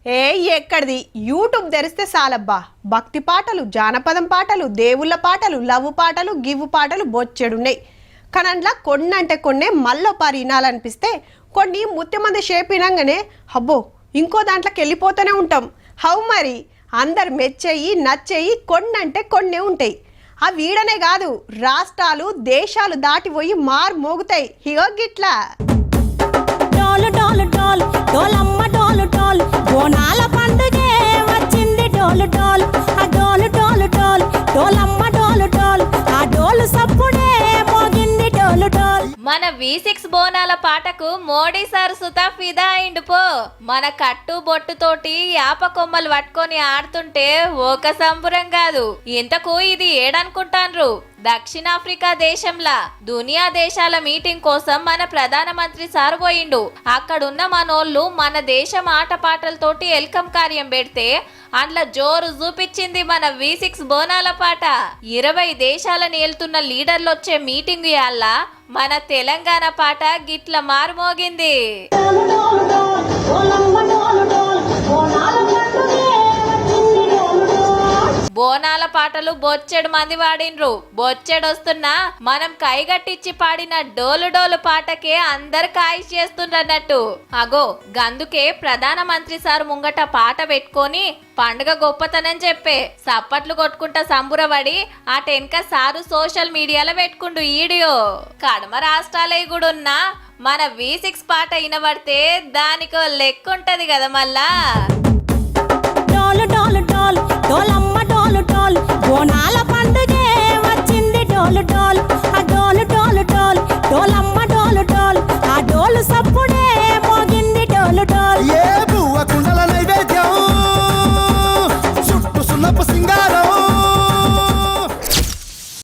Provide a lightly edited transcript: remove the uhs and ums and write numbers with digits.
ఏ ఎక్కడిది యూట్యూబ్ తెరిస్తే చాలబ్బా భక్తి పాటలు జానపదం పాటలు దేవుళ్ళ పాటలు లవ్ పాటలు గివ్ పాటలు బొచ్చెడున్నాయి కనండ్లా కొన్ని అంటే కొన్నే మళ్ళొపారి వినాలనిపిస్తే కొన్ని ముత్యమంది షేపినంగానే అబ్బో ఇంకో దాంట్లోకి వెళ్ళిపోతూనే ఉంటాం హౌ మరి అందరు మెచ్చేయి నచ్చేయి కొన్ని అంటే కొన్నే ఉంటాయి ఆ వీడనే కాదు రాష్ట్రాలు దేశాలు దాటిపోయి మారు మోగుతాయి ఇగో గిట్లా డోలు డోలు డోలు డోలమ్మ డోలు డోలు బోనాల పండుగే వచ్చింది డోలు డోలు ఆ డోలు డోలు డోలు డోలమ్మ డోలు డోలు ఆ డోలు సప్పుడే మోగింది డోలు డోలు. మన V6 బోనాల పాటకు మోడీ సార్ సుతా ఫిదా అయిండు మన కట్టు బొట్టుతోటి యాప కొమ్మలు పట్టుకొని ఆడుతుంటే ఒక సంబురం కాదు. ఇంతకు ఇది ఏడనుకుంటాన్రు? దక్షిణాఫ్రికా దేశంలా దునియా దేశాల మీటింగ్ కోసం మన ప్రధానమంత్రి సార్ పోయిండు. అక్కడున్న మనోళ్ళు మన దేశం ఆటపాటలతోటి వెల్కమ్ కార్యం పెడితే అందులో జోరు చూపించింది మన V6 బోనాల పాట. 20 దేశాలను ఏలుతున్న లీడర్లు వచ్చే మీటింగ్ యాళ్ళ మన తెలంగాణ పాట గిట్ల మారుమోగింది. బోనాల పాటలు బొచ్చెడు మంది పాడిండ్రు. బొచ్చెడొస్తున్నా మనం కైగట్టిచ్చి పాడిన డోలు డోలు పాటకే అందరు కాయిష్ చేస్తుండ్రన్నట్టు. అగో గందుకే ప్రధానమంత్రి సార్ ముంగట పాట పెట్టుకొని పండుగ గొప్పతనం చెప్పే సప్పట్లు కొట్టుకుంటా సంబురపడి ఆ టెన్క సారు సోషల్ మీడియాలో పెట్టుకుండు వీడియో. కడమ రాష్ట్రాలే కూడా ఉన్నా మన V6 పాట వినబడితే దానికో లెక్కుంటది కదా మళ్ళా. డోలు డోలు డోలు డోలమ్మ డోలు డోలు బోనాల పండుగే వచ్చింది డోలు డోలు